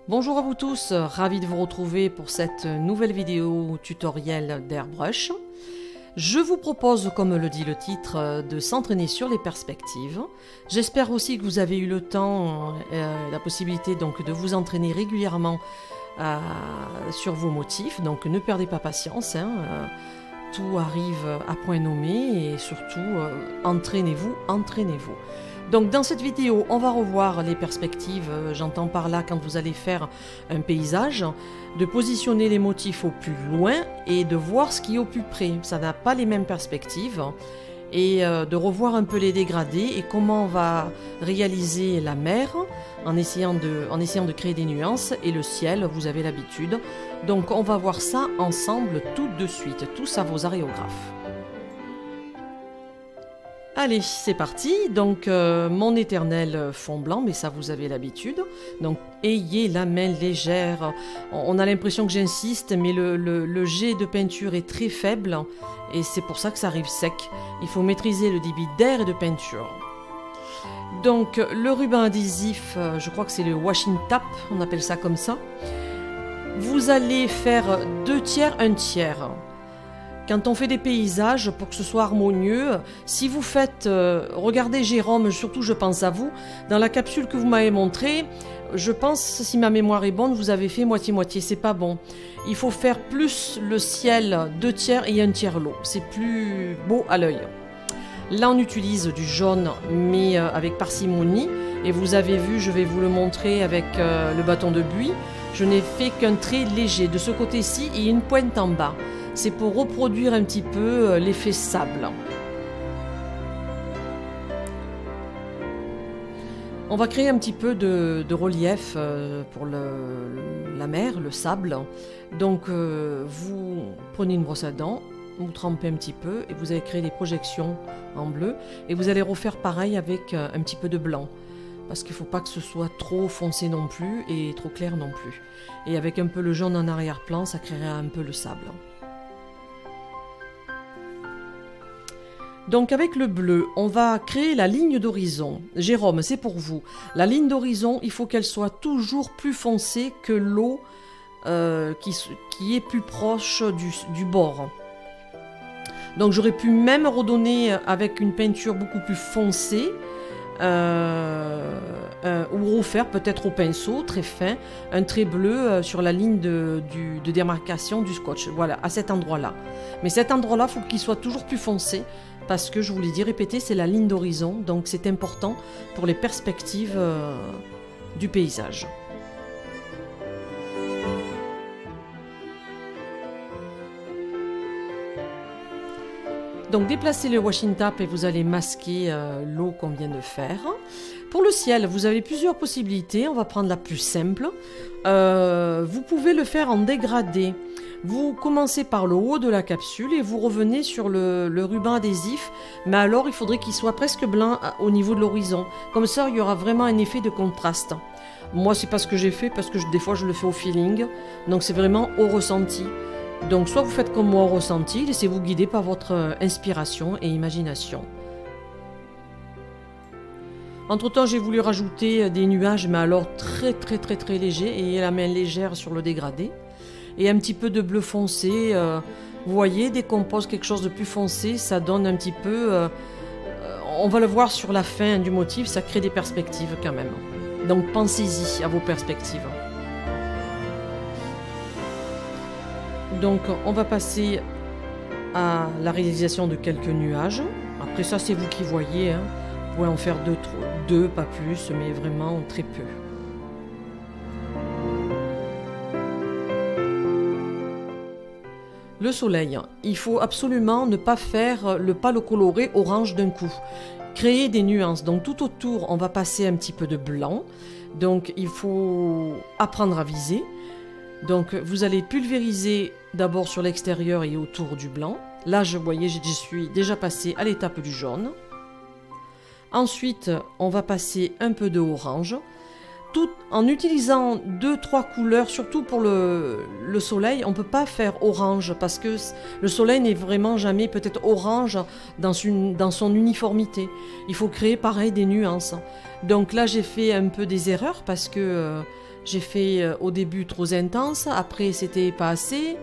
Bonjour à vous tous, ravi de vous retrouver pour cette nouvelle vidéo tutoriel d'Airbrush. Je vous propose, comme le dit le titre, de s'entraîner sur les perspectives. J'espère aussi que vous avez eu le temps, la possibilité donc de vous entraîner régulièrement sur vos motifs. Donc ne perdez pas patience, tout arrive à point nommé et surtout entraînez-vous, entraînez-vous. Donc dans cette vidéo, on va revoir les perspectives, j'entends par là quand vous allez faire un paysage, de positionner les motifs au plus loin et de voir ce qui est au plus près. Ça n'a pas les mêmes perspectives et de revoir un peu les dégradés et comment on va réaliser la mer en essayant de créer des nuances et le ciel, vous avez l'habitude. Donc on va voir ça ensemble tout de suite, tous à vos aréographes. Allez, c'est parti. Donc, mon éternel fond blanc, mais ça vous avez l'habitude. Donc, ayez la main légère. On a l'impression que j'insiste, mais le jet de peinture est très faible et c'est pour ça que ça arrive sec. Il faut maîtriser le débit d'air et de peinture. Donc, le ruban adhésif, je crois que c'est le washing tape, on appelle ça comme ça. Vous allez faire 2 tiers, 1 tiers. Quand on fait des paysages, pour que ce soit harmonieux, si vous faites, regardez Jérôme, surtout je pense à vous, dans la capsule que vous m'avez montrée, je pense, si ma mémoire est bonne, vous avez fait moitié-moitié, c'est pas bon. Il faut faire plus le ciel, 2 tiers et 1 tiers l'eau, c'est plus beau à l'œil. Là on utilise du jaune, mais avec parcimonie, et vous avez vu, je vais vous le montrer avec le bâton de buis, je n'ai fait qu'un trait léger, de ce côté-ci et une pointe en bas. C'est pour reproduire un petit peu l'effet sable. On va créer un petit peu de relief pour la mer, le sable. Donc vous prenez une brosse à dents, vous trempez un petit peu et vous allez créer des projections en bleu. Et vous allez refaire pareil avec un petit peu de blanc. Parce qu'il ne faut pas que ce soit trop foncé non plus et trop clair non plus. Et avec un peu le jaune en arrière-plan, ça créera un peu le sable. Donc avec le bleu, on va créer la ligne d'horizon. Jérôme, c'est pour vous. La ligne d'horizon, il faut qu'elle soit toujours plus foncée que l'eau qui est plus proche du bord. Donc j'aurais pu même redonner avec une peinture beaucoup plus foncée, ou refaire peut-être au pinceau très fin un trait bleu sur la ligne de démarcation du scotch, voilà, à cet endroit là, mais cet endroit là il faut qu'il soit toujours plus foncé parce que je vous l'ai dit, répétez, c'est la ligne d'horizon, donc c'est important pour les perspectives du paysage. Donc déplacez le washing tape et vous allez masquer l'eau qu'on vient de faire. Pour le ciel, vous avez plusieurs possibilités. On va prendre la plus simple. Vous pouvez le faire en dégradé. Vous commencez par le haut de la capsule et vous revenez sur le ruban adhésif. Mais alors, il faudrait qu'il soit presque blanc au niveau de l'horizon. Comme ça, il y aura vraiment un effet de contraste. Moi, c'est pas ce que j'ai fait parce que des fois, je le fais au feeling. Donc, c'est vraiment au ressenti. Donc soit vous faites comme moi au ressenti, laissez-vous guider par votre inspiration et imagination. Entre temps j'ai voulu rajouter des nuages, mais alors très légers, et la main légère sur le dégradé. Et un petit peu de bleu foncé, vous voyez, dès qu'on pose quelque chose de plus foncé, ça donne un petit peu, on va le voir sur la fin du motif, ça crée des perspectives quand même. Donc pensez-y à vos perspectives. Donc on va passer à la réalisation de quelques nuages. Après ça c'est vous qui voyez, hein. Vous pouvez en faire deux, pas plus, mais vraiment très peu. Le soleil, il faut absolument ne pas faire le pâle coloré orange d'un coup. Créer des nuances, donc tout autour on va passer un petit peu de blanc. Donc il faut apprendre à viser. Donc vous allez pulvériser d'abord sur l'extérieur et autour du blanc. Là, je suis déjà passé à l'étape du jaune. Ensuite, on va passer un peu de orange. Tout en utilisant 2-3 couleurs, surtout pour le soleil, on ne peut pas faire orange parce que le soleil n'est vraiment jamais peut-être orange dans son uniformité. Il faut créer pareil des nuances. Donc là, j'ai fait un peu des erreurs parce que J'ai fait au début trop intense, après c'était pas assez.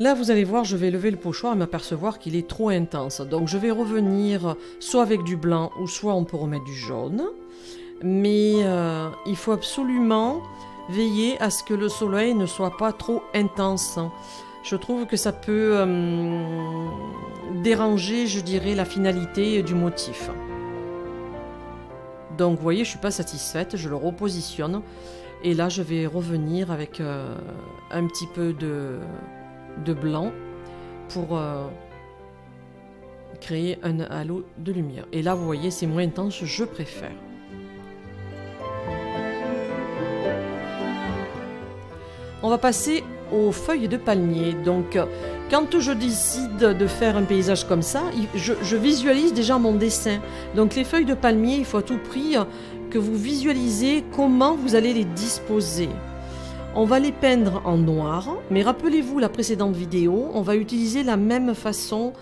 Là, vous allez voir, je vais lever le pochoir et m'apercevoir qu'il est trop intense. Donc je vais revenir soit avec du blanc ou soit on peut remettre du jaune. Mais il faut absolument veiller à ce que le soleil ne soit pas trop intense. Je trouve que ça peut déranger, je dirais, la finalité du motif. Donc vous voyez, je ne suis pas satisfaite, je le repositionne. Et là, je vais revenir avec un petit peu de blanc pour créer un halo de lumière. Et là, vous voyez, c'est moins intense, je préfère. On va passer aux feuilles de palmier. Donc, quand je décide de faire un paysage comme ça, je visualise déjà mon dessin. Donc, les feuilles de palmier, il faut à tout prix que vous visualisez comment vous allez les disposer. On va les peindre en noir, mais rappelez-vous la précédente vidéo, on va utiliser la même façon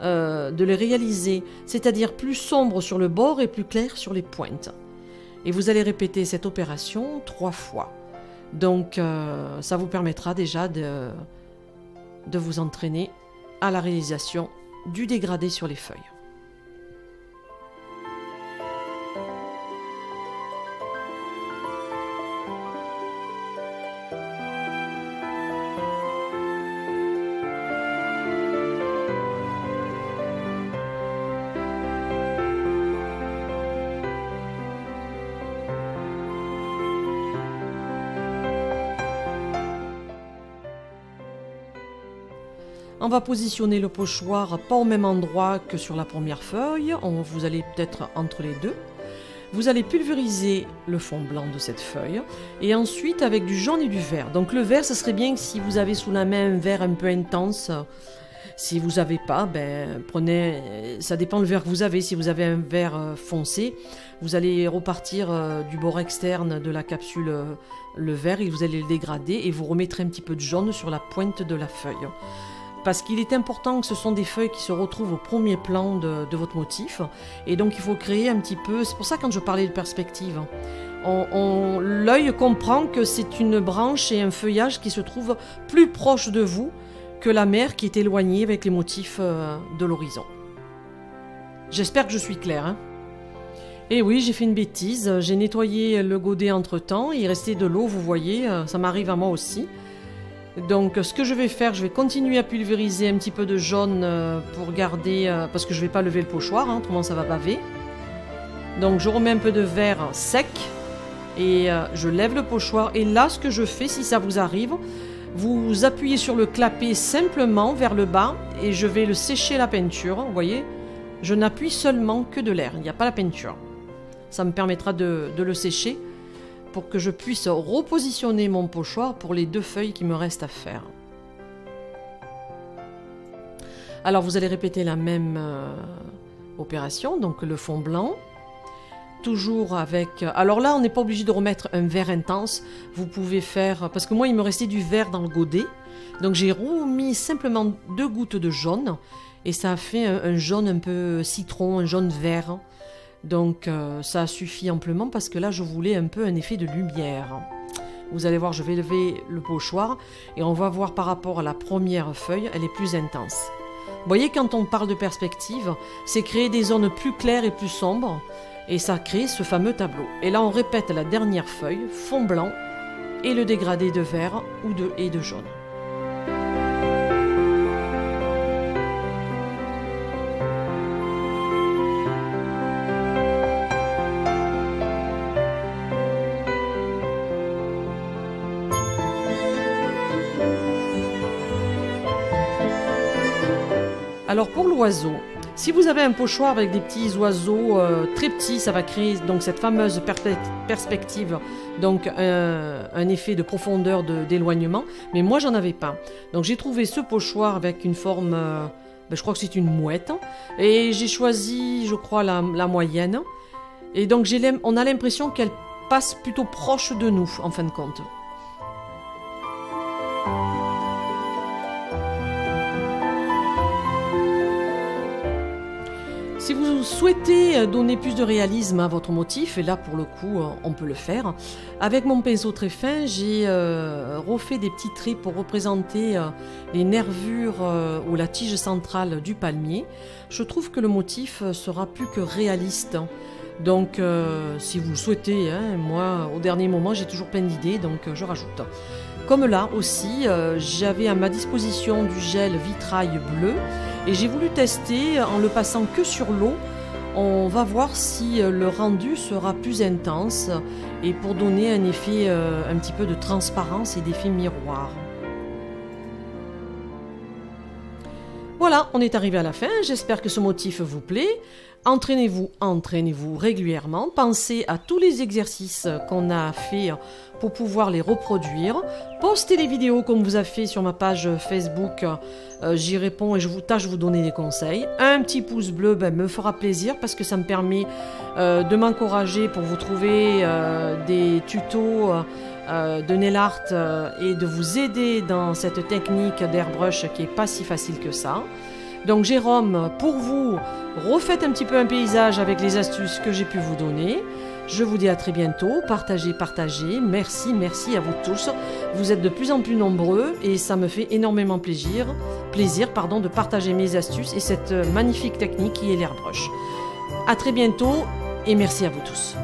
de les réaliser, c'est-à-dire plus sombre sur le bord et plus clair sur les pointes. Et vous allez répéter cette opération 3 fois. Donc ça vous permettra déjà de vous entraîner à la réalisation du dégradé sur les feuilles. On va positionner le pochoir pas au même endroit que sur la première feuille, vous allez peut-être entre les deux. Vous allez pulvériser le fond blanc de cette feuille et ensuite avec du jaune et du vert. Donc le vert, ce serait bien que si vous avez sous la main un vert un peu intense. Si vous n'avez pas, prenez, ça dépend le vert que vous avez. Si vous avez un vert foncé, vous allez repartir du bord externe de la capsule le vert et vous allez le dégrader et vous remettrez un petit peu de jaune sur la pointe de la feuille. Parce qu'il est important que ce sont des feuilles qui se retrouvent au premier plan de votre motif. Et donc il faut créer un petit peu... C'est pour ça quand je parlais de perspective, l'œil comprend que c'est une branche et un feuillage qui se trouvent plus proche de vous que la mer qui est éloignée avec les motifs de l'horizon. J'espère que je suis claire. Hein. Et oui, j'ai fait une bêtise. J'ai nettoyé le godet entre-temps. Il restait de l'eau, vous voyez. Ça m'arrive à moi aussi. Donc ce que je vais faire, je vais continuer à pulvériser un petit peu de jaune pour garder, parce que je ne vais pas lever le pochoir, hein, autrement ça va baver. Donc je remets un peu de vert sec et je lève le pochoir. Et là, ce que je fais, si ça vous arrive, vous appuyez sur le clapet simplement vers le bas et je vais le sécher la peinture. Vous voyez, je n'appuie seulement que de l'air, il n'y a pas la peinture. Ça me permettra de le sécher pour que je puisse repositionner mon pochoir pour les 2 feuilles qui me restent à faire. Alors vous allez répéter la même opération, donc le fond blanc, toujours avec... Alors là on n'est pas obligé de remettre un vert intense, vous pouvez faire... Parce que moi il me restait du vert dans le godet, donc j'ai remis simplement 2 gouttes de jaune, et ça a fait un jaune un peu citron, un jaune vert. Donc ça suffit amplement parce que là je voulais un peu un effet de lumière. Vous allez voir, je vais lever le pochoir et on va voir par rapport à la première feuille, elle est plus intense. Vous voyez, quand on parle de perspective, c'est créer des zones plus claires et plus sombres et ça crée ce fameux tableau. Et là on répète la dernière feuille, fond blanc et le dégradé de vert et de jaune. Alors pour l'oiseau, si vous avez un pochoir avec des petits oiseaux très petits, ça va créer donc cette fameuse perspective, donc un effet de profondeur d'éloignement, mais moi j'en avais pas. Donc j'ai trouvé ce pochoir avec une forme, je crois que c'est une mouette, et j'ai choisi, je crois, la moyenne. Et donc on a l'impression qu'elle passe plutôt proche de nous en fin de compte. Si vous souhaitez donner plus de réalisme à votre motif, et là pour le coup on peut le faire, avec mon pinceau très fin, j'ai refait des petits traits pour représenter les nervures ou la tige centrale du palmier. Je trouve que le motif sera plus que réaliste. Donc si vous le souhaitez, hein, moi au dernier moment j'ai toujours plein d'idées, donc je rajoute. Comme là aussi, j'avais à ma disposition du gel vitrail bleu et j'ai voulu tester en le passant que sur l'eau. On va voir si le rendu sera plus intense et pour donner un effet un petit peu de transparence et d'effet miroir. Voilà, on est arrivé à la fin, j'espère que ce motif vous plaît. Entraînez-vous régulièrement, pensez à tous les exercices qu'on a fait pour pouvoir les reproduire. Postez les vidéos comme vous avez fait sur ma page Facebook, j'y réponds et je tâche de vous donner des conseils. Un petit pouce bleu me fera plaisir parce que ça me permet de m'encourager pour vous trouver des tutos de nail art et de vous aider dans cette technique d'airbrush qui n'est pas si facile que ça. Donc Jérôme, pour vous, refaites un petit peu un paysage avec les astuces que j'ai pu vous donner. Je vous dis à très bientôt, partagez. Merci à vous tous. Vous êtes de plus en plus nombreux et ça me fait énormément plaisir de partager mes astuces et cette magnifique technique qui est l'airbrush. À très bientôt et merci à vous tous.